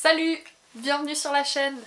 Salut! Bienvenue sur la chaîne!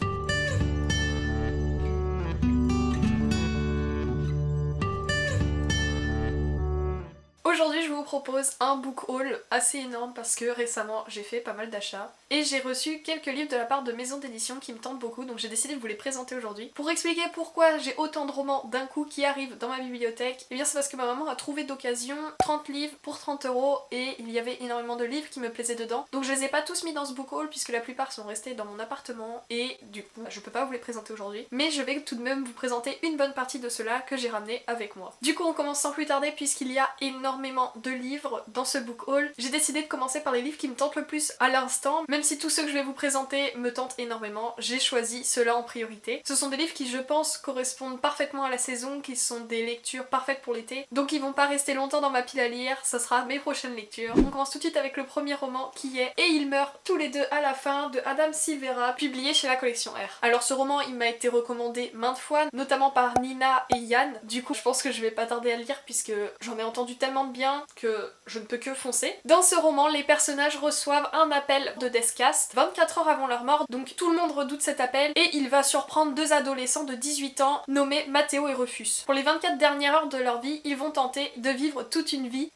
Aujourd'hui je vous propose un book haul assez énorme parce que récemment j'ai fait pas mal d'achats et j'ai reçu quelques livres de la part de maisons d'édition qui me tentent beaucoup, donc j'ai décidé de vous les présenter aujourd'hui. Pour expliquer pourquoi j'ai autant de romans d'un coup qui arrivent dans ma bibliothèque, et bien c'est parce que ma maman a trouvé d'occasion 30 livres pour 30 € et il y avait énormément de livres qui me plaisaient dedans. Donc je les ai pas tous mis dans ce book haul puisque la plupart sont restés dans mon appartement et du coup je peux pas vous les présenter aujourd'hui. Mais je vais tout de même vous présenter une bonne partie de ceux-là que j'ai ramené avec moi. Du coup on commence sans plus tarder puisqu'il y a énormément de livres dans ce book haul. J'ai décidé de commencer par les livres qui me tentent le plus à l'instant. Même si tous ceux que je vais vous présenter me tentent énormément, j'ai choisi ceux-là en priorité. Ce sont des livres qui je pense correspondent parfaitement à la saison, qui sont des lectures parfaites pour l'été, donc ils vont pas rester longtemps dans ma pile à lire, ça sera mes prochaines lectures. On commence tout de suite avec le premier roman qui est Et ils meurent tous les deux à la fin de Adam Silvera, publié chez la collection R. Alors ce roman il m'a été recommandé maintes fois, notamment par Nina et Yann, du coup je pense que je vais pas tarder à le lire puisque j'en ai entendu tellement de bien que je ne peux que foncer. Dans ce roman, les personnages reçoivent un appel de Deathcast 24 heures avant leur mort, donc tout le monde redoute cet appel et il va surprendre deux adolescents de 18 ans nommés Matteo et Rufus. Pour les 24 dernières heures de leur vie, ils vont tenter de vivre toute une vie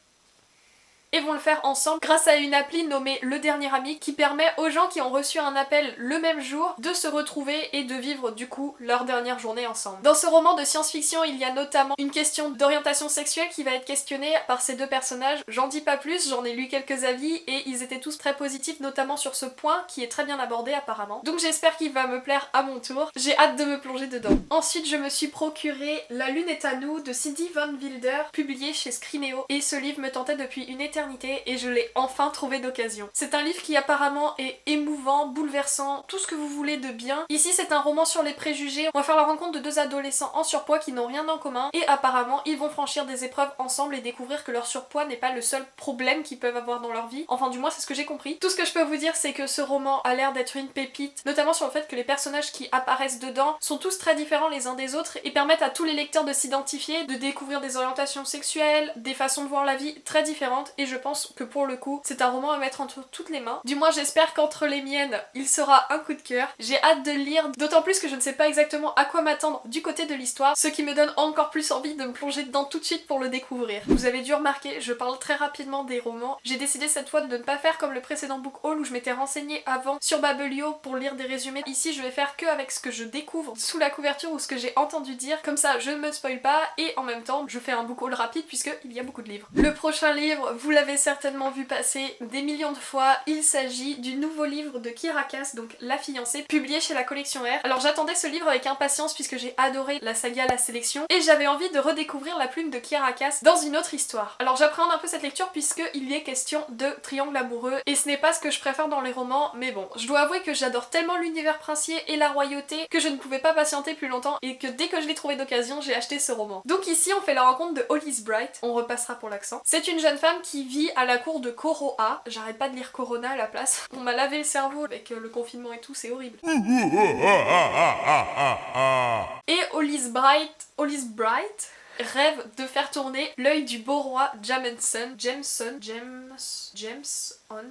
et vont le faire ensemble grâce à une appli nommée Le Dernier Ami qui permet aux gens qui ont reçu un appel le même jour de se retrouver et de vivre du coup leur dernière journée ensemble. Dans ce roman de science-fiction, il y a notamment une question d'orientation sexuelle qui va être questionnée par ces deux personnages. J'en dis pas plus, j'en ai lu quelques avis et ils étaient tous très positifs, notamment sur ce point qui est très bien abordé apparemment. Donc j'espère qu'il va me plaire à mon tour. J'ai hâte de me plonger dedans. Ensuite, je me suis procuré La Lune est à nous de Cindy Van Wilder, publié chez Scrinéo, et ce livre me tentait depuis une éternité et je l'ai enfin trouvé d'occasion. C'est un livre qui apparemment est émouvant, bouleversant, tout ce que vous voulez de bien. Ici c'est un roman sur les préjugés, on va faire la rencontre de deux adolescents en surpoids qui n'ont rien en commun et apparemment ils vont franchir des épreuves ensemble et découvrir que leur surpoids n'est pas le seul problème qu'ils peuvent avoir dans leur vie. Enfin du moins c'est ce que j'ai compris. Tout ce que je peux vous dire c'est que ce roman a l'air d'être une pépite, notamment sur le fait que les personnages qui apparaissent dedans sont tous très différents les uns des autres et permettent à tous les lecteurs de s'identifier, de découvrir des orientations sexuelles, des façons de voir la vie très différentes et je pense que pour le coup c'est un roman à mettre entre toutes les mains. Du moins j'espère qu'entre les miennes il sera un coup de cœur. J'ai hâte de le lire, d'autant plus que je ne sais pas exactement à quoi m'attendre du côté de l'histoire, ce qui me donne encore plus envie de me plonger dedans tout de suite pour le découvrir. Vous avez dû remarquer, je parle très rapidement des romans. J'ai décidé cette fois de ne pas faire comme le précédent book haul où je m'étais renseignée avant sur Babelio pour lire des résumés. Ici je vais faire que avec ce que je découvre sous la couverture ou ce que j'ai entendu dire, comme ça je ne me spoil pas et en même temps je fais un book haul rapide puisqu'il y a beaucoup de livres. Le prochain livre, vous l'avez certainement vu passer des millions de fois, il s'agit du nouveau livre de Kiera Cass, donc La Fiancée, publié chez la collection R. Alors j'attendais ce livre avec impatience puisque j'ai adoré la saga La Sélection et j'avais envie de redécouvrir la plume de Kiera Cass dans une autre histoire. Alors j'appréhende un peu cette lecture puisqu'il y est question de triangle amoureux et ce n'est pas ce que je préfère dans les romans, mais bon, je dois avouer que j'adore tellement l'univers princier et la royauté que je ne pouvais pas patienter plus longtemps et que dès que je l'ai trouvé d'occasion, j'ai acheté ce roman. Donc ici on fait la rencontre de Hollis Bright, on repassera pour l'accent. C'est une jeune femme qui vit à la cour de Coroa, j'arrête pas de lire Corona à la place. On m'a lavé le cerveau avec le confinement et tout, c'est horrible. Et Hollis Bright rêve de faire tourner l'œil du beau roi Jameson.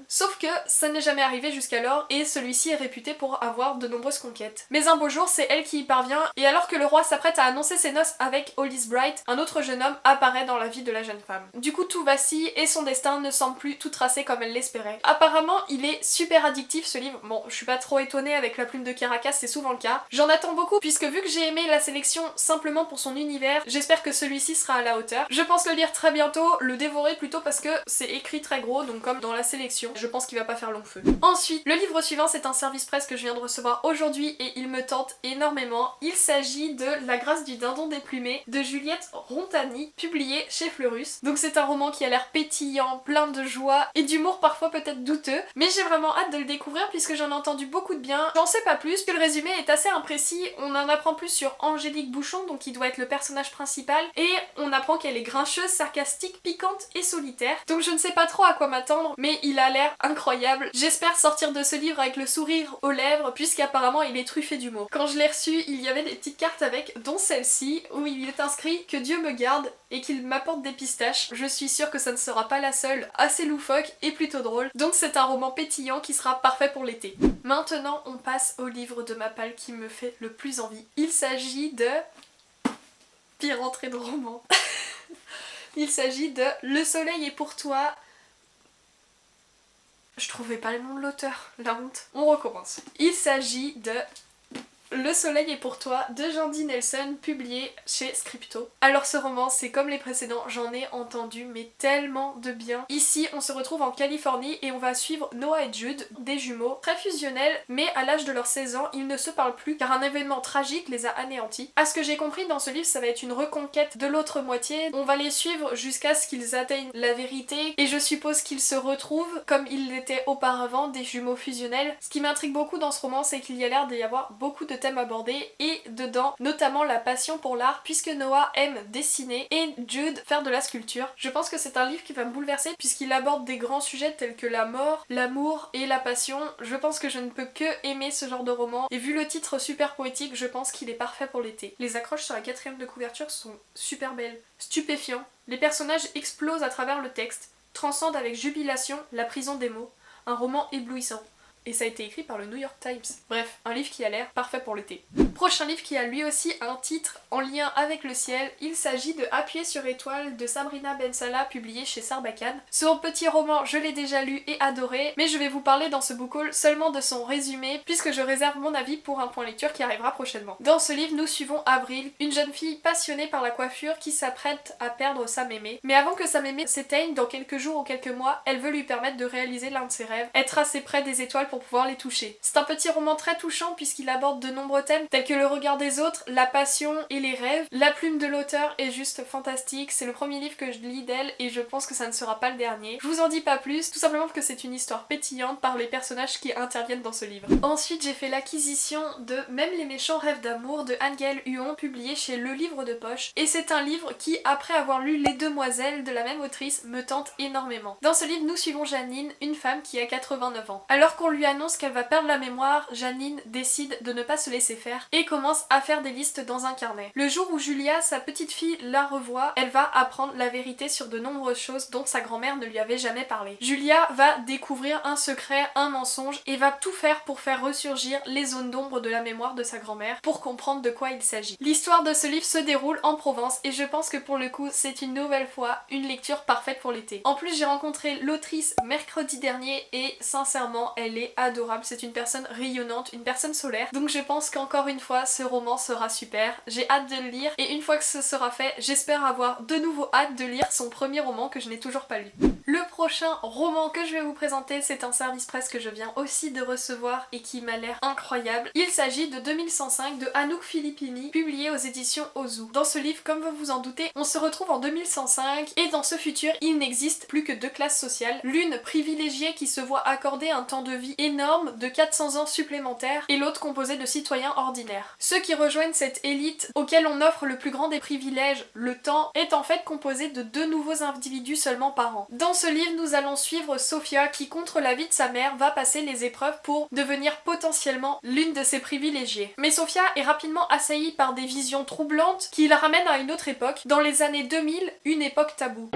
Sauf que ça n'est jamais arrivé jusqu'alors et celui-ci est réputé pour avoir de nombreuses conquêtes. Mais un beau jour, c'est elle qui y parvient et alors que le roi s'apprête à annoncer ses noces avec Hollis Bright, un autre jeune homme apparaît dans la vie de la jeune femme. Du coup, tout vacille et son destin ne semble plus tout tracé comme elle l'espérait. Apparemment, il est super addictif ce livre. Bon, je suis pas trop étonnée avec la plume de Kiera Cass, c'est souvent le cas. J'en attends beaucoup puisque vu que j'ai aimé La Sélection simplement pour son univers, j'espère que celui-ci sera à la hauteur. Je pense le lire très bientôt, le dévorer plutôt parce que c'est écrit très gros, donc comme dans La Sélection. Je pense qu'il va pas faire long feu. Ensuite, le livre suivant, c'est un service presse que je viens de recevoir aujourd'hui et il me tente énormément. Il s'agit de La Grâce du Dindon déplumé de Juliette Rontani, publié chez Fleurus. Donc c'est un roman qui a l'air pétillant, plein de joie et d'humour parfois peut-être douteux, mais j'ai vraiment hâte de le découvrir puisque j'en ai entendu beaucoup de bien. J'en sais pas plus, que le résumé est assez imprécis, on en apprend plus sur Angélique Bouchon, donc qui doit être le personnage principal, et on apprend qu'elle est grincheuse, sarcastique, piquante et solitaire. Donc je ne sais pas trop à quoi m'attendre, mais il a l'air incroyable. J'espère sortir de ce livre avec le sourire aux lèvres, puisqu'apparemment il est truffé d'humour. Quand je l'ai reçu, il y avait des petites cartes avec, dont celle-ci, où il est inscrit que Dieu me garde et qu'il m'apporte des pistaches. Je suis sûre que ça ne sera pas la seule, assez loufoque et plutôt drôle. Donc c'est un roman pétillant qui sera parfait pour l'été. Maintenant on passe au livre de ma palle qui me fait le plus envie. Il s'agit de... Pire entrée de roman. Il s'agit de Le soleil est pour toi. Je trouvais pas le nom de l'auteur, la honte. On recommence. Il s'agit de Le soleil est pour toi de Jandy Nelson, publié chez Scripto. Alors ce roman, c'est comme les précédents, j'en ai entendu mais tellement de bien. Ici, on se retrouve en Californie et on va suivre Noah et Jude, des jumeaux très fusionnels, mais à l'âge de leurs 16 ans, ils ne se parlent plus car un événement tragique les a anéantis. À ce que j'ai compris dans ce livre, ça va être une reconquête de l'autre moitié. On va les suivre jusqu'à ce qu'ils atteignent la vérité et je suppose qu'ils se retrouvent comme ils l'étaient auparavant, des jumeaux fusionnels. Ce qui m'intrigue beaucoup dans ce roman, c'est qu'il y a l'air d'y avoir beaucoup de thèmes abordés et dedans notamment la passion pour l'art puisque Noah aime dessiner et Jude faire de la sculpture. Je pense que c'est un livre qui va me bouleverser puisqu'il aborde des grands sujets tels que la mort, l'amour et la passion. Je pense que je ne peux que aimer ce genre de roman et vu le titre super poétique, je pense qu'il est parfait pour l'été. Les accroches sur la 4e de couverture sont super belles, stupéfiants. Les personnages explosent à travers le texte, transcendent avec jubilation la prison des mots. Un roman éblouissant. Et ça a été écrit par le New York Times. Bref, un livre qui a l'air parfait pour l'été. Prochain livre qui a lui aussi un titre en lien avec le ciel, il s'agit de Appuyer sur étoile de Sabrina Ben Salah, publié chez Sarbacane. Ce petit roman, je l'ai déjà lu et adoré, mais je vais vous parler dans ce book haul seulement de son résumé, puisque je réserve mon avis pour un point lecture qui arrivera prochainement. Dans ce livre, nous suivons Avril, une jeune fille passionnée par la coiffure qui s'apprête à perdre sa mémé. Mais avant que sa mémé s'éteigne dans quelques jours ou quelques mois, elle veut lui permettre de réaliser l'un de ses rêves, être assez près des étoiles pour pouvoir les toucher. C'est un petit roman très touchant puisqu'il aborde de nombreux thèmes tels que le regard des autres, la passion et les rêves. La plume de l'auteur est juste fantastique, c'est le premier livre que je lis d'elle et je pense que ça ne sera pas le dernier. Je vous en dis pas plus, tout simplement parce que c'est une histoire pétillante par les personnages qui interviennent dans ce livre. Ensuite j'ai fait l'acquisition de Même les méchants rêvent d'amour de Anne-Gaëlle Huon, publié chez Le Livre de Poche, et c'est un livre qui, après avoir lu Les Demoiselles de la même autrice, me tente énormément. Dans ce livre nous suivons Janine, une femme qui a 89 ans. Alors qu'on lui annonce qu'elle va perdre la mémoire, Janine décide de ne pas se laisser faire et commence à faire des listes dans un carnet. Le jour où Julia, sa petite fille, la revoit, elle va apprendre la vérité sur de nombreuses choses dont sa grand-mère ne lui avait jamais parlé. Julia va découvrir un secret, un mensonge et va tout faire pour faire ressurgir les zones d'ombre de la mémoire de sa grand-mère pour comprendre de quoi il s'agit. L'histoire de ce livre se déroule en Provence et je pense que pour le coup c'est une nouvelle fois une lecture parfaite pour l'été. En plus j'ai rencontré l'autrice mercredi dernier et sincèrement elle est adorable, c'est une personne rayonnante, une personne solaire, donc je pense qu'encore une fois ce roman sera super, j'ai hâte de le lire et une fois que ce sera fait, j'espère avoir de nouveau hâte de lire son premier roman que je n'ai toujours pas lu. Le prochain roman que je vais vous présenter, c'est un service presse que je viens aussi de recevoir et qui m'a l'air incroyable. Il s'agit de 2105 de Anouk Filippini, publié aux éditions Ozu. Dans ce livre, comme vous vous en doutez, on se retrouve en 2105 et dans ce futur, il n'existe plus que deux classes sociales. L'une privilégiée qui se voit accorder un temps de vie énorme de 400 ans supplémentaires et l'autre composée de citoyens ordinaires. Ceux qui rejoignent cette élite auquel on offre le plus grand des privilèges, le temps, est en fait composé de deux nouveaux individus seulement par an. Dans ce livre, nous allons suivre Sophia qui, contre l'avis de sa mère, va passer les épreuves pour devenir potentiellement l'une de ses privilégiées. Mais Sophia est rapidement assaillie par des visions troublantes qui la ramènent à une autre époque, dans les années 2000, une époque taboue.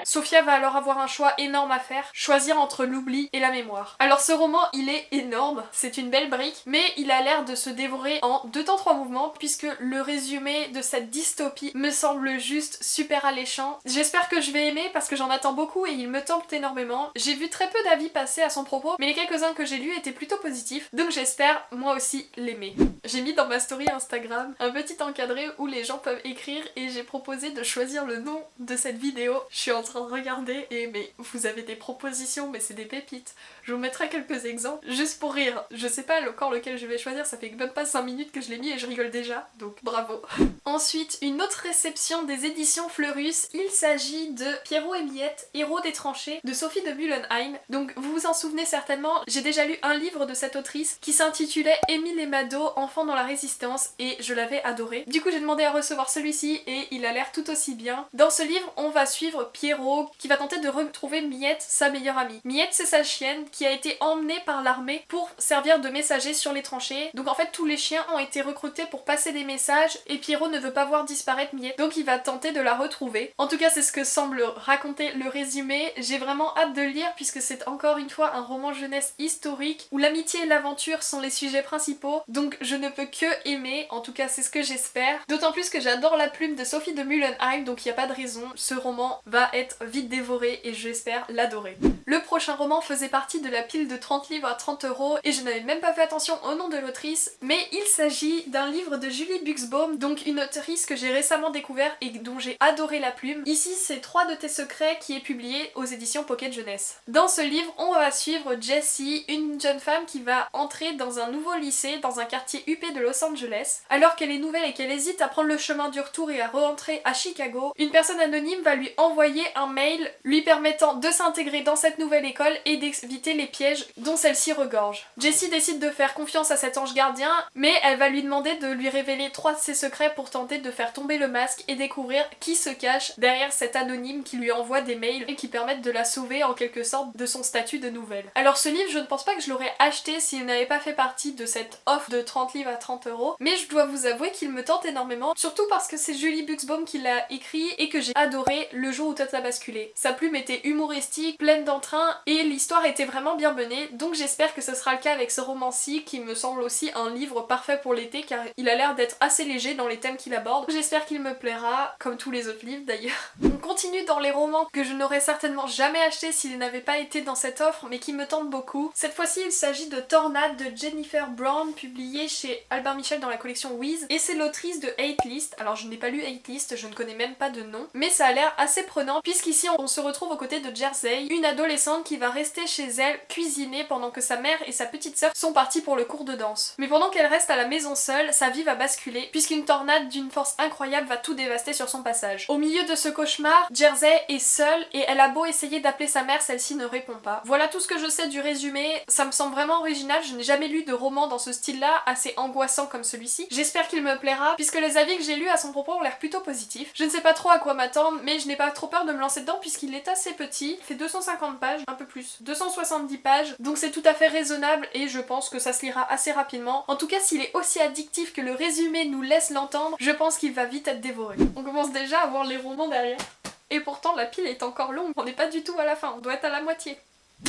Sophia va alors avoir un choix énorme à faire, choisir entre l'oubli et la mémoire. Alors ce roman, il est énorme, c'est une belle brique, mais il a l'air de se dévorer en 2 temps 3 mouvements, puisque le résumé de cette dystopie me semble juste super alléchant. J'espère que je vais aimer parce que j'en attends beaucoup et il me tente énormément. J'ai vu très peu d'avis passer à son propos, mais les quelques-uns que j'ai lus étaient plutôt positifs, donc j'espère moi aussi l'aimer. J'ai mis dans ma story Instagram un petit encadré où les gens peuvent écrire et j'ai proposé de choisir le nom de cette vidéo. Je suis en train train de regarder et mais vous avez des propositions, mais c'est des pépites. Je vous mettrai quelques exemples, juste pour rire. Je sais pas encore lequel je vais choisir, ça fait même pas 5 minutes que je l'ai mis et je rigole déjà, donc bravo. Ensuite, une autre réception des éditions Fleurus, il s'agit de Pierrot et Miette, Héros des tranchées, de Sophie de Mullenheim. Donc vous vous en souvenez certainement, j'ai déjà lu un livre de cette autrice qui s'intitulait Émile et Mado, enfants dans la résistance, et je l'avais adoré. Du coup j'ai demandé à recevoir celui-ci et il a l'air tout aussi bien. Dans ce livre, on va suivre Pierrot qui va tenter de retrouver Miette, sa meilleure amie. Miette, c'est sa chienne qui a été emmenée par l'armée pour servir de messager sur les tranchées. Donc en fait tous les chiens ont été recrutés pour passer des messages et Pierrot ne veut pas voir disparaître Miette, donc il va tenter de la retrouver. En tout cas c'est ce que semble raconter le résumé. J'ai vraiment hâte de le lire puisque c'est encore une fois un roman jeunesse historique où l'amitié et l'aventure sont les sujets principaux, donc je ne peux que aimer, en tout cas c'est ce que j'espère. D'autant plus que j'adore la plume de Sophie de Mullenheim, donc il n'y a pas de raison, ce roman va être vite dévoré et j'espère l'adorer. Le prochain roman faisait partie de la pile de 30 livres à 30 € et je n'avais même pas fait attention au nom de l'autrice, mais il s'agit d'un livre de Julie Buxbaum, donc une autrice que j'ai récemment découvert et dont j'ai adoré la plume. Ici c'est 3 de tes secrets qui est publié aux éditions Pocket Jeunesse. Dans ce livre, on va suivre Jessie, une jeune femme qui va entrer dans un nouveau lycée dans un quartier huppé de Los Angeles. Alors qu'elle est nouvelle et qu'elle hésite à prendre le chemin du retour et à rentrer à Chicago, une personne anonyme va lui envoyer un mail lui permettant de s'intégrer dans cette nouvelle école et d'éviter les pièges dont celle-ci regorge. Jessie décide de faire confiance à cet ange gardien, mais elle va lui demander de lui révéler 3 de ses secrets pour tenter de faire tomber le masque et découvrir qui se cache derrière cet anonyme qui lui envoie des mails et qui permettent de la sauver en quelque sorte de son statut de nouvelle. Alors ce livre, je ne pense pas que je l'aurais acheté s'il n'avait pas fait partie de cette offre de 30 livres à 30 €, mais je dois vous avouer qu'il me tente énormément, surtout parce que c'est Julie Buxbaum qui l'a écrit et que j'ai adoré le jour où tout a basculé. Sa plume était humoristique, pleine d'entrain et l'histoire était vraiment bien menée, donc j'espère que ce sera le cas avec ce roman-ci qui me semble aussi un livre parfait pour l'été car il a l'air d'être assez léger dans les thèmes qu'il aborde. J'espère qu'il me plaira, comme tous les autres livres d'ailleurs. On continue dans les romans que je n'aurais certainement jamais acheté s'ils n'avaient pas été dans cette offre mais qui me tentent beaucoup. Cette fois-ci il s'agit de Tornade de Jennifer Brown, publié chez Albin Michel dans la collection Wiz, et c'est l'autrice de Hate List. Alors je n'ai pas lu Hate List, je ne connais même pas de nom, mais ça a l'air assez prenant puisqu'ici on se retrouve aux côtés de Jersey, une adolescente qui va rester chez elle cuisiner pendant que sa mère et sa petite sœur sont parties pour le cours de danse. Mais pendant qu'elle reste à la maison seule, sa vie va basculer puisqu'une tornade d'une force incroyable va tout dévaster sur son passage. Au milieu de ce cauchemar, Jersey est seule et elle a beau essayer d'appeler sa mère, celle-ci ne répond pas. Voilà tout ce que je sais du résumé, ça me semble vraiment original, je n'ai jamais lu de roman dans ce style-là, assez angoissant comme celui-ci. J'espère qu'il me plaira, puisque les avis que j'ai lus à son propos ont l'air plutôt positifs. Je ne sais pas trop à quoi m'attendre, mais je n'ai pas trop peur de me lancer dedans puisqu'il est assez petit, il fait 250 pages, un peu plus, 270 pages, donc c'est tout à fait raisonnable et je pense que ça se lira assez rapidement. En tout cas, s'il est aussi addictif que le résumé nous laisse l'entendre, je pense qu'il va vite être dévoré. On commence déjà à voir les romans derrière. Et pourtant la pile est encore longue, on n'est pas du tout à la fin, on doit être à la moitié.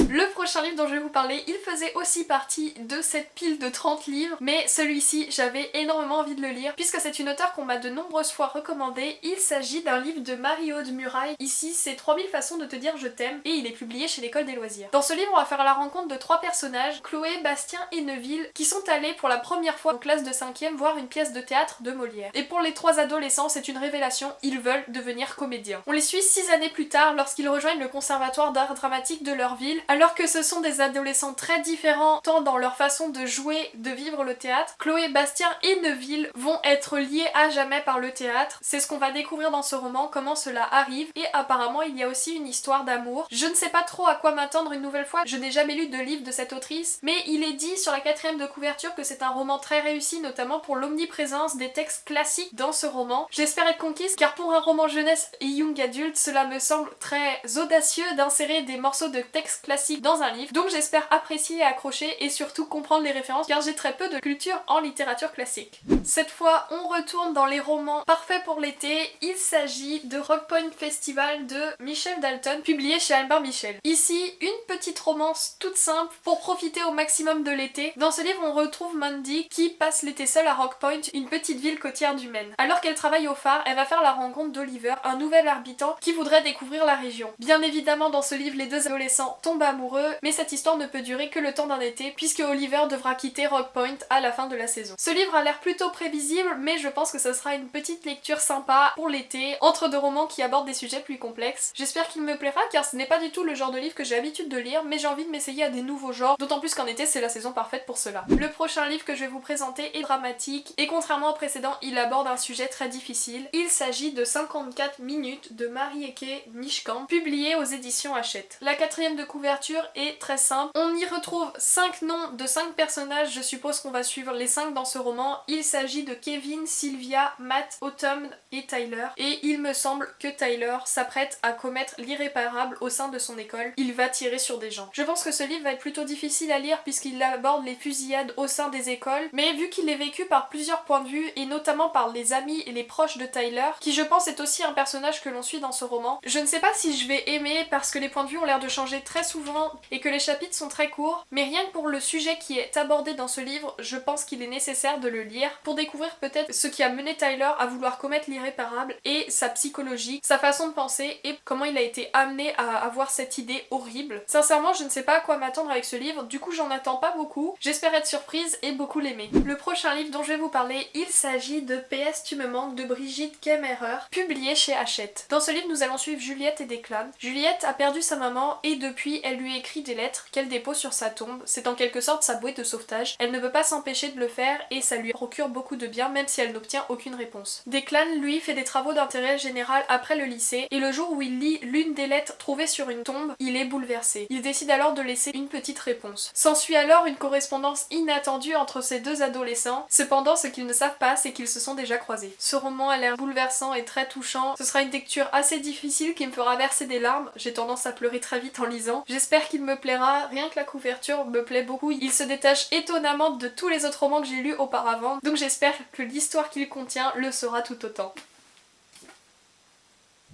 Le prochain livre dont je vais vous parler, il faisait aussi partie de cette pile de 30 livres, mais celui-ci, j'avais énormément envie de le lire, puisque c'est une auteure qu'on m'a de nombreuses fois recommandé. Il s'agit d'un livre de Marie-Aude Muraille. Ici, c'est 3000 façons de te dire je t'aime, et il est publié chez l'École des loisirs. Dans ce livre, on va faire la rencontre de 3 personnages, Chloé, Bastien et Neville, qui sont allés pour la première fois en classe de 5e voir une pièce de théâtre de Molière. Et pour les 3 adolescents, c'est une révélation, ils veulent devenir comédiens. On les suit 6 années plus tard, lorsqu'ils rejoignent le conservatoire d'art dramatique de leur ville. Alors que ce sont des adolescents très différents tant dans leur façon de jouer, de vivre le théâtre, Chloé, Bastien et Neville vont être liés à jamais par le théâtre. C'est ce qu'on va découvrir dans ce roman, comment cela arrive, et apparemment il y a aussi une histoire d'amour. Je ne sais pas trop à quoi m'attendre une nouvelle fois, je n'ai jamais lu de livre de cette autrice, mais il est dit sur la 4e de couverture que c'est un roman très réussi, notamment pour l'omniprésence des textes classiques dans ce roman. J'espère être conquise car pour un roman jeunesse et young adulte, cela me semble très audacieux d'insérer des morceaux de textes classiques dans un livre, donc j'espère apprécier et accrocher et surtout comprendre les références car j'ai très peu de culture en littérature classique. Cette fois, on retourne dans les romans parfaits pour l'été. Il s'agit de Rock Point Festival de Michel Dalton, publié chez Albin Michel. Ici, une petite romance toute simple pour profiter au maximum de l'été. Dans ce livre, on retrouve Mandy qui passe l'été seule à Rock Point, une petite ville côtière du Maine. Alors qu'elle travaille au phare, elle va faire la rencontre d'Oliver, un nouvel habitant qui voudrait découvrir la région. Bien évidemment, dans ce livre, les 2 adolescents tombent tombent amoureux, mais cette histoire ne peut durer que le temps d'un été puisque Oliver devra quitter Rock Point à la fin de la saison. Ce livre a l'air plutôt prévisible, mais je pense que ça sera une petite lecture sympa pour l'été, entre deux romans qui abordent des sujets plus complexes. J'espère qu'il me plaira car ce n'est pas du tout le genre de livre que j'ai l'habitude de lire, mais j'ai envie de m'essayer à des nouveaux genres, d'autant plus qu'en été c'est la saison parfaite pour cela. Le prochain livre que je vais vous présenter est dramatique, et contrairement au précédent, il aborde un sujet très difficile. Il s'agit de 54 minutes de Marieke Nijkamp, publié aux éditions Hachette. La quatrième de couverture est très simple. On y retrouve 5 noms de 5 personnages, je suppose qu'on va suivre les 5 dans ce roman. Il s'agit de Kevin, Sylvia, Matt, Autumn et Tyler. Et il me semble que Tyler s'apprête à commettre l'irréparable au sein de son école. Il va tirer sur des gens. Je pense que ce livre va être plutôt difficile à lire puisqu'il aborde les fusillades au sein des écoles, mais vu qu'il est vécu par plusieurs points de vue et notamment par les amis et les proches de Tyler, qui je pense est aussi un personnage que l'on suit dans ce roman, je ne sais pas si je vais aimer parce que les points de vue ont l'air de changer très souvent et que les chapitres sont très courts, mais rien que pour le sujet qui est abordé dans ce livre, je pense qu'il est nécessaire de le lire pour découvrir peut-être ce qui a mené Tyler à vouloir commettre l'irréparable et sa psychologie, sa façon de penser et comment il a été amené à avoir cette idée horrible. Sincèrement, je ne sais pas à quoi m'attendre avec ce livre, du coup j'en attends pas beaucoup, j'espère être surprise et beaucoup l'aimer. Le prochain livre dont je vais vous parler, il s'agit de PS Tu me manques de Brigitte Kemmerer, publié chez Hachette. Dans ce livre, nous allons suivre Juliette et Declan. Juliette a perdu sa maman et depuis, elle lui écrit des lettres qu'elle dépose sur sa tombe. C'est en quelque sorte sa bouée de sauvetage. Elle ne peut pas s'empêcher de le faire et ça lui procure beaucoup de bien même si elle n'obtient aucune réponse. Declan, lui, fait des travaux d'intérêt général après le lycée et le jour où il lit l'une des lettres trouvées sur une tombe, il est bouleversé. Il décide alors de laisser une petite réponse. S'ensuit alors une correspondance inattendue entre ces deux adolescents. Cependant, ce qu'ils ne savent pas, c'est qu'ils se sont déjà croisés. Ce roman a l'air bouleversant et très touchant. Ce sera une lecture assez difficile qui me fera verser des larmes. J'ai tendance à pleurer très vite en lisant. J'espère qu'il me plaira. Rien que la couverture me plaît beaucoup. Il se détache étonnamment de tous les autres romans que j'ai lus auparavant. Donc j'espère que l'histoire qu'il contient le sera tout autant.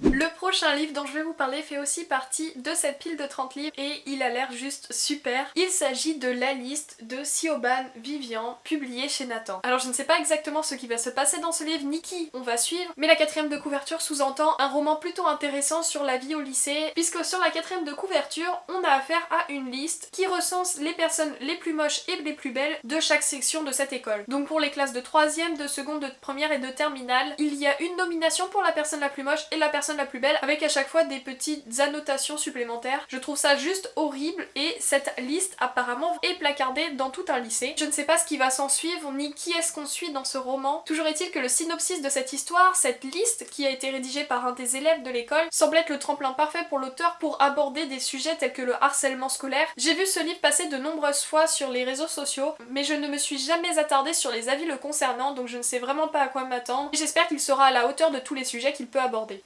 Le prochain livre dont je vais vous parler fait aussi partie de cette pile de 30 livres et il a l'air juste super. Il s'agit de La Liste de Siobhan Vivian, publié chez Nathan. Alors je ne sais pas exactement ce qui va se passer dans ce livre ni qui on va suivre, mais la quatrième de couverture sous-entend un roman plutôt intéressant sur la vie au lycée, puisque sur la quatrième de couverture, on a affaire à une liste qui recense les personnes les plus moches et les plus belles de chaque section de cette école. Donc pour les classes de 3e, de seconde, de première et de terminale, il y a une nomination pour la personne la plus moche et la personne la plus belle avec à chaque fois des petites annotations supplémentaires. Je trouve ça juste horrible et cette liste apparemment est placardée dans tout un lycée. Je ne sais pas ce qui va s'en suivre ni qui est-ce qu'on suit dans ce roman. Toujours est-il que le synopsis de cette histoire, cette liste qui a été rédigée par un des élèves de l'école, semble être le tremplin parfait pour l'auteur pour aborder des sujets tels que le harcèlement scolaire. J'ai vu ce livre passer de nombreuses fois sur les réseaux sociaux, mais je ne me suis jamais attardée sur les avis le concernant, donc je ne sais vraiment pas à quoi m'attendre. J'espère qu'il sera à la hauteur de tous les sujets qu'il peut aborder.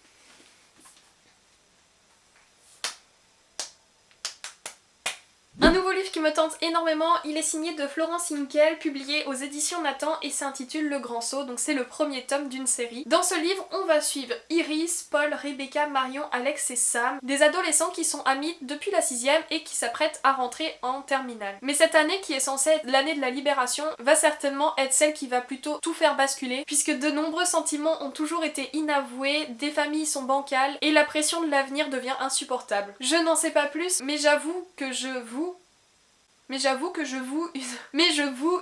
Un nouveau livre qui me tente énormément, il est signé de Florence Hinkel, publié aux éditions Nathan et s'intitule Le Grand Saut, donc c'est le premier tome d'une série. Dans ce livre, on va suivre Iris, Paul, Rebecca, Marion, Alex et Sam, des adolescents qui sont amis depuis la 6e et qui s'apprêtent à rentrer en terminale. Mais cette année qui est censée être l'année de la libération va certainement être celle qui va plutôt tout faire basculer, puisque de nombreux sentiments ont toujours été inavoués, des familles sont bancales et la pression de l'avenir devient insupportable. Je n'en sais pas plus, mais j'avoue que je voue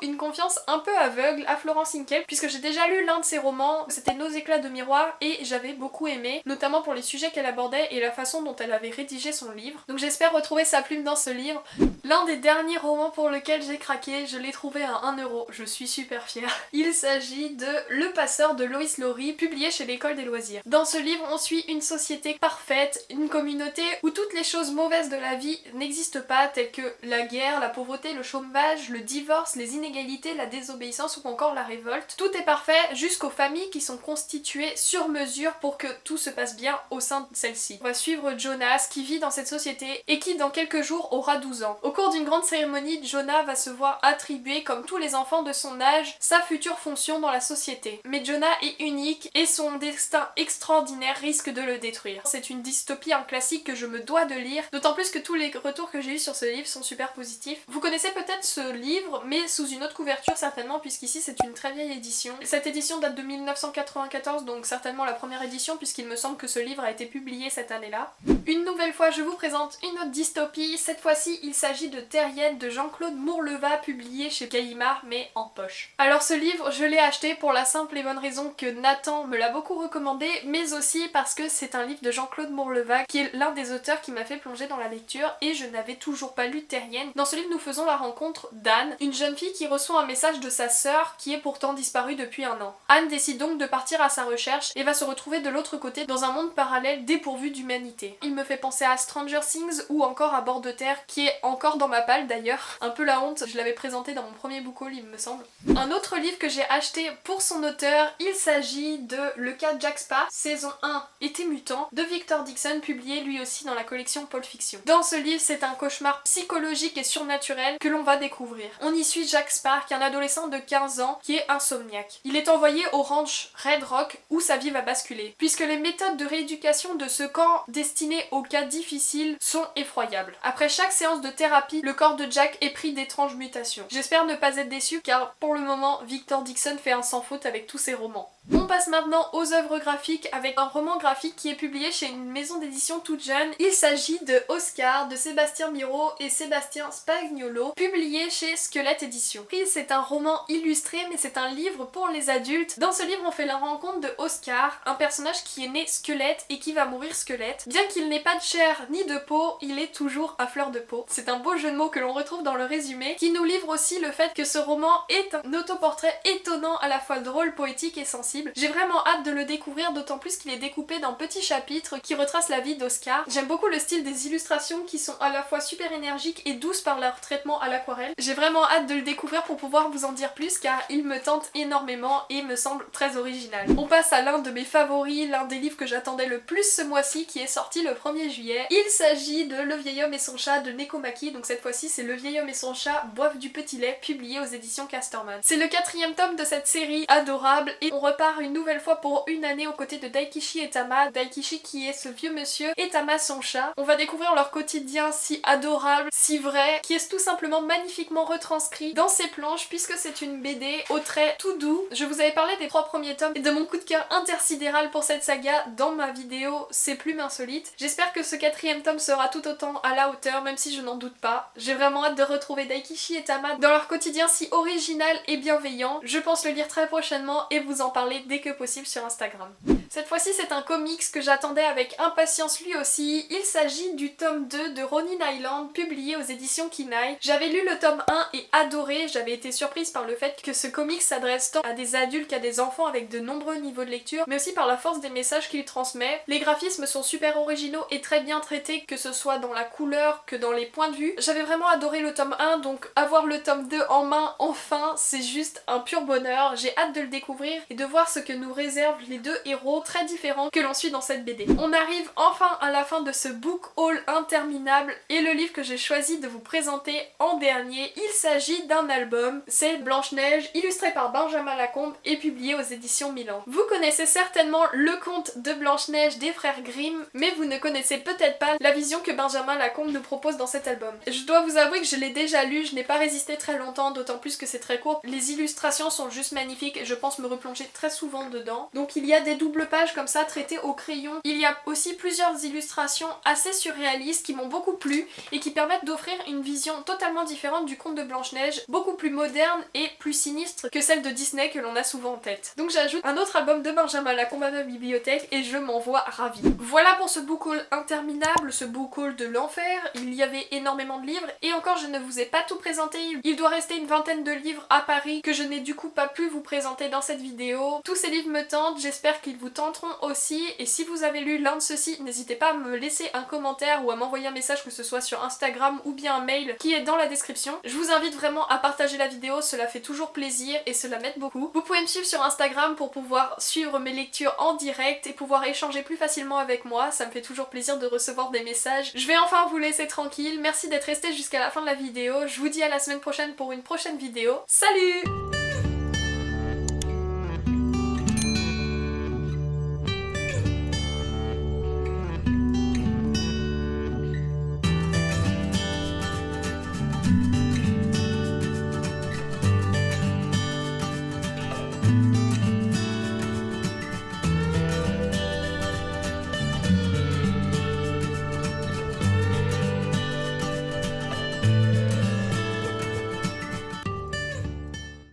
une confiance un peu aveugle à Florence Hinkel puisque j'ai déjà lu l'un de ses romans, c'était Nos éclats de miroir et j'avais beaucoup aimé, notamment pour les sujets qu'elle abordait et la façon dont elle avait rédigé son livre. Donc j'espère retrouver sa plume dans ce livre. L'un des derniers romans pour lequel j'ai craqué, je l'ai trouvé à 1€, je suis super fière. Il s'agit de Le Passeur de Lois Lowry, publié chez l'École des loisirs. Dans ce livre, on suit une société parfaite, une communauté où toutes les choses mauvaises de la vie n'existent pas, telles que la guerre, la pauvreté, le chômage, le divorce, les inégalités, la désobéissance ou encore la révolte. Tout est parfait jusqu'aux familles qui sont constituées sur mesure pour que tout se passe bien au sein de celle-ci. On va suivre Jonas qui vit dans cette société et qui dans quelques jours aura 12 ans. Au cours d'une grande cérémonie, Jonah va se voir attribuer, comme tous les enfants de son âge, sa future fonction dans la société. Mais Jonah est unique et son destin extraordinaire risque de le détruire. C'est une dystopie, un classique que je me dois de lire, d'autant plus que tous les retours que j'ai eu sur ce livre sont super positifs. Vous connaissez peut-être ce livre, mais sous une autre couverture certainement, puisqu'ici c'est une très vieille édition. Cette édition date de 1994, donc certainement la première édition, puisqu'il me semble que ce livre a été publié cette année-là. Une nouvelle fois, je vous présente une autre dystopie. Cette fois-ci, il s'agit de Terrienne de Jean-Claude Mourleva, publié chez Gallimard, mais en poche. Alors ce livre, je l'ai acheté pour la simple et bonne raison que Nathan me l'a beaucoup recommandé, mais aussi parce que c'est un livre de Jean-Claude Mourleva, qui est l'un des auteurs qui m'a fait plonger dans la lecture, et je n'avais toujours pas lu Terrienne. Dans ce livre, nous faisons la rencontre d'Anne, une jeune fille qui reçoit un message de sa sœur qui est pourtant disparue depuis un an. Anne décide donc de partir à sa recherche et va se retrouver de l'autre côté dans un monde parallèle dépourvu d'humanité. Il me fait penser à Stranger Things ou encore à Bord de Terre, qui est encore dans ma palle d'ailleurs. Un peu la honte, je l'avais présenté dans mon premier book haul il me semble. Un autre livre que j'ai acheté pour son auteur, il s'agit de Le cas Jack Sparrow, saison 1, Été mutant, de Victor Dixon, publié lui aussi dans la collection Pulp Fiction. Dans ce livre, c'est un cauchemar psychologique et surnaturel que l'on va découvrir. On y suit Jack Sparrow, qui est un adolescent de 15 ans qui est insomniaque. Il est envoyé au ranch Red Rock où sa vie va basculer, puisque les méthodes de rééducation de ce camp destiné aux cas difficiles sont effroyables. Après chaque séance de thérapie, le corps de Jack est pris d'étranges mutations. J'espère ne pas être déçue car pour le moment, Victor Dixon fait un sans faute avec tous ses romans. On passe maintenant aux œuvres graphiques avec un roman graphique qui est publié chez une maison d'édition toute jeune. Il s'agit de Oscar de Sébastien Miro et Sébastien Spagnolo, publié chez Squelette Édition. C'est un roman illustré mais c'est un livre pour les adultes. Dans ce livre, on fait la rencontre de Oscar, un personnage qui est né squelette et qui va mourir squelette. Bien qu'il n'ait pas de chair ni de peau, il est toujours à fleur de peau. C'est un beau jeu de mots que l'on retrouve dans le résumé, qui nous livre aussi le fait que ce roman est un autoportrait étonnant, à la fois drôle, poétique et sensible. J'ai vraiment hâte de le découvrir, d'autant plus qu'il est découpé dans petits chapitres qui retracent la vie d'Oscar. J'aime beaucoup le style des illustrations qui sont à la fois super énergiques et douces par leur traitement à l'aquarelle. J'ai vraiment hâte de le découvrir pour pouvoir vous en dire plus car il me tente énormément et me semble très original. On passe à l'un de mes favoris, l'un des livres que j'attendais le plus ce mois-ci qui est sorti le 1er juillet. Il s'agit de Le vieil homme et son chat de Nekomaki, donc cette fois-ci c'est Le vieil homme et son chat boivent du petit lait, publié aux éditions Casterman. C'est le 4e tome de cette série adorable et on repart une nouvelle fois pour une année aux côtés de Daikichi et Tama. Daikichi qui est ce vieux monsieur et Tama son chat. On va découvrir leur quotidien si adorable, si vrai, qui est tout simplement magnifiquement retranscrit dans ces planches puisque c'est une BD au trait tout doux. Je vous avais parlé des 3 premiers tomes et de mon coup de cœur intersidéral pour cette saga dans ma vidéo C'est Plumes Insolites. J'espère que ce 4e tome sera tout autant à la hauteur, même si je n'en doute pas. J'ai vraiment hâte de retrouver Daikichi et Tama dans leur quotidien si original et bienveillant. Je pense le lire très prochainement et vous en parler dès que possible sur Instagram. Cette fois-ci c'est un comics que j'attendais avec impatience lui aussi. Il s'agit du tome 2 de Ronin Island, publié aux éditions Kinaï. J'avais lu le tome 1 et adoré, j'avais été surprise par le fait que ce comics s'adresse tant à des adultes qu'à des enfants avec de nombreux niveaux de lecture, mais aussi par la force des messages qu'il transmet. Les graphismes sont super originaux et très bien traités, que ce soit dans la couleur que dans les points de vue. J'avais vraiment adoré le tome 1, donc avoir le tome 2 en main enfin, c'est juste un pur bonheur. J'ai hâte de le découvrir et de voir ce que nous réservent les deux héros très différents que l'on suit dans cette BD. On arrive enfin à la fin de ce book haul interminable et le livre que j'ai choisi de vous présenter en dernier, il s'agit d'un album, c'est Blanche-Neige, illustré par Benjamin Lacombe et publié aux éditions Milan. Vous connaissez certainement le conte de Blanche-Neige des frères Grimm, mais vous ne connaissez peut-être pas la vision que Benjamin Lacombe nous propose dans cet album. Je dois vous avouer que je l'ai déjà lu, je n'ai pas résisté très longtemps, d'autant plus que c'est très court. Les illustrations sont juste magnifiques et je pense me replonger très souvent dedans. Donc il y a des doubles pages comme ça traitées au crayon. Il y a aussi plusieurs illustrations assez surréalistes qui m'ont beaucoup plu et qui permettent d'offrir une vision totalement différente du conte de Blanche-Neige, beaucoup plus moderne et plus sinistre que celle de Disney que l'on a souvent en tête. Donc j'ajoute un autre album de Benjamin Lacombe à ma bibliothèque et je m'en vois ravie. Voilà pour ce book haul interminable, ce book haul de l'enfer. Il y avait énormément de livres et encore je ne vous ai pas tout présenté. Il doit rester une vingtaine de livres à Paris que je n'ai du coup pas pu vous présenter dans cette vidéo. Tous ces livres me tentent, j'espère qu'ils vous tenteront aussi et si vous avez lu l'un de ceux-ci, n'hésitez pas à me laisser un commentaire ou à m'envoyer un message que ce soit sur Instagram ou bien un mail qui est dans la description. Je vous invite vraiment à partager la vidéo, cela fait toujours plaisir et cela m'aide beaucoup. Vous pouvez me suivre sur Instagram pour pouvoir suivre mes lectures en direct et pouvoir échanger plus facilement avec moi, ça me fait toujours plaisir de recevoir des messages. Je vais enfin vous laisser tranquille, merci d'être resté jusqu'à la fin de la vidéo, je vous dis à la semaine prochaine pour une prochaine vidéo. Salut!